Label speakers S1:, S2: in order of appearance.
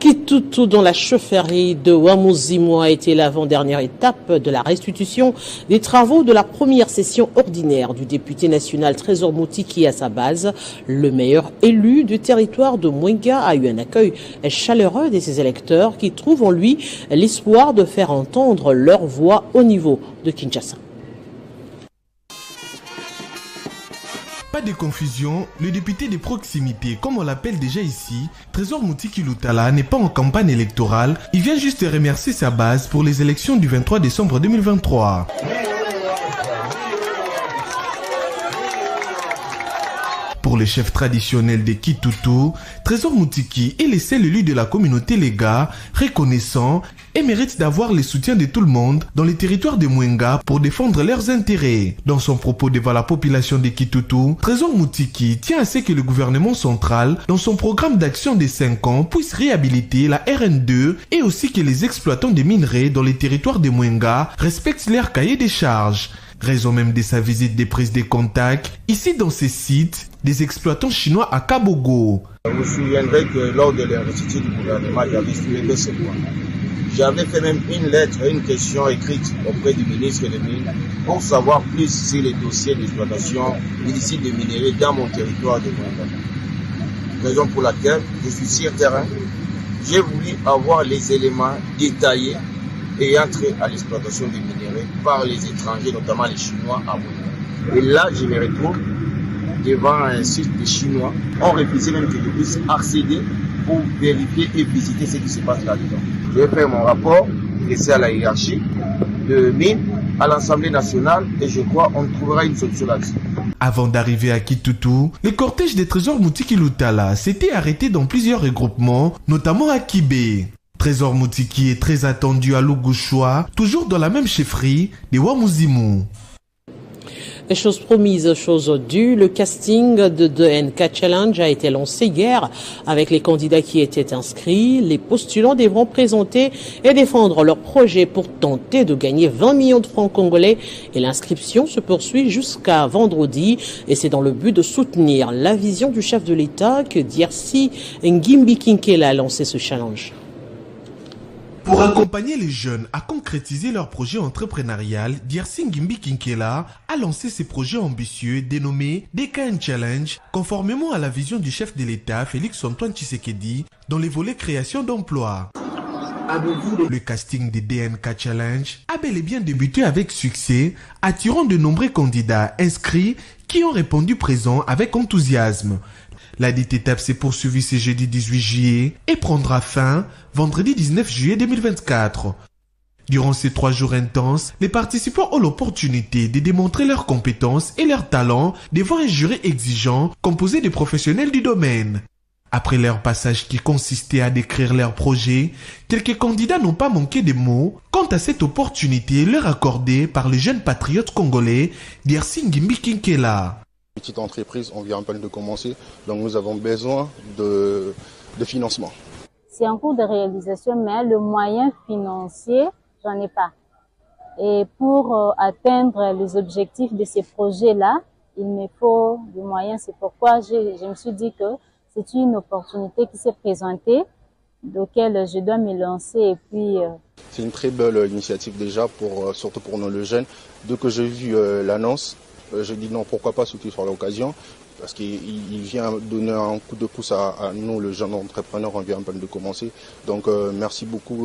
S1: Kitutu, dans la chefferie de Ouamouzimu, a été l'avant-dernière étape de la restitution des travaux de la première session ordinaire du député national Trésor Moutiki à sa base. Le meilleur élu du territoire de Mwenga a eu un accueil chaleureux de ses électeurs qui trouvent en lui l'espoir de faire entendre leur voix au niveau de Kinshasa.
S2: Pas de confusion, le député de proximité, comme on l'appelle déjà ici, Trésor Moutiki Lutala, n'est pas en campagne électorale, il vient juste remercier sa base pour les élections du 23 décembre 2023. Pour le chef traditionnel de Kitutu, Trésor Moutiki est le seul élu de la communauté Lega, reconnaissant et mérite d'avoir le soutien de tout le monde dans les territoires de Mwenga pour défendre leurs intérêts. Dans son propos devant la population de Kitutu, Trésor Moutiki tient à ce que le gouvernement central, dans son programme d'action de 5 ans, puisse réhabiliter la RN2 et aussi que les exploitants des minerais dans les territoires de Mwenga respectent leur cahier des charges. Raison même de sa visite de prise de contact, ici dans ces sites, des exploitants chinois à Kabogo.
S3: Vous vous souviendrez que lors de l'investiture du gouvernement, j'avais soulevé ce point. J'avais fait même une lettre et une question écrite auprès du ministre des Mines pour savoir plus sur les dossiers d'exploitation illicite de minerais dans mon territoire de Mwenga. Raison pour laquelle je suis sur terrain. J'ai voulu avoir les éléments détaillés ayant trait à l'exploitation des minéraux par les étrangers, notamment les Chinois à Mwenga. Et là, je me retrouve devant un site de Chinois. On refusait même que je puisse accéder pour vérifier et visiter ce qui se passe là-dedans. Je vais faire mon rapport, laisser à la hiérarchie de mine, à l'Assemblée nationale, et je crois qu'on trouvera une solution là-dessus.
S2: Avant d'arriver à Kitutu, le cortège des Trésors Moutiki Lutala s'était arrêté dans plusieurs regroupements, notamment à Kibé. Trésor Moutiki est très attendu à Lugushwa, toujours dans la même chefferie de Ouamouzimu.
S1: Chose promise, chose due, le casting de DNK Challenge a été lancé hier avec les candidats qui étaient inscrits. Les postulants devront présenter et défendre leur projet pour tenter de gagner 20 millions de francs congolais et l'inscription se poursuit jusqu'à vendredi et c'est dans le but de soutenir la vision du chef de l'État que Diersi Ngimbi Kinkela a lancé ce challenge.
S2: Pour accompagner les jeunes à concrétiser leur projet entrepreneurial, Diersi Ngimbi Kinkela a lancé ses projets ambitieux dénommés DKN Challenge, conformément à la vision du chef de l'État Félix-Antoine Tshisekedi dans les volets création d'emplois. Le casting des DNK Challenge a bel et bien débuté avec succès, attirant de nombreux candidats inscrits qui ont répondu présent avec enthousiasme. La dite étape s'est poursuivie ce jeudi 18 juillet et prendra fin vendredi 19 juillet 2024. Durant ces 3 jours intenses, les participants ont l'opportunité de démontrer leurs compétences et leurs talents devant un jury exigeant composé de professionnels du domaine. Après leur passage qui consistait à décrire leur projet, quelques candidats n'ont pas manqué de mots quant à cette opportunité leur accordée par le jeune patriote congolais Diersi Ngimbi Kinkela.
S4: Petite entreprise, on vient à peine de commencer, donc nous avons besoin de financement.
S5: C'est en cours de réalisation, mais le moyen financier, j'en ai pas. Et pour atteindre les objectifs de ces projets-là, il me faut des moyens. C'est pourquoi je me suis dit que c'est une opportunité qui s'est présentée, auquel je dois me lancer. Et puis,
S4: c'est une très belle initiative déjà, surtout pour nous les jeunes. Dès que j'ai vu l'annonce, j'ai dit non, pourquoi pas sauter sur l'occasion, parce qu'il vient donner un coup de pouce à nous, les jeunes entrepreneurs, on vient à peine de commencer. Donc merci beaucoup.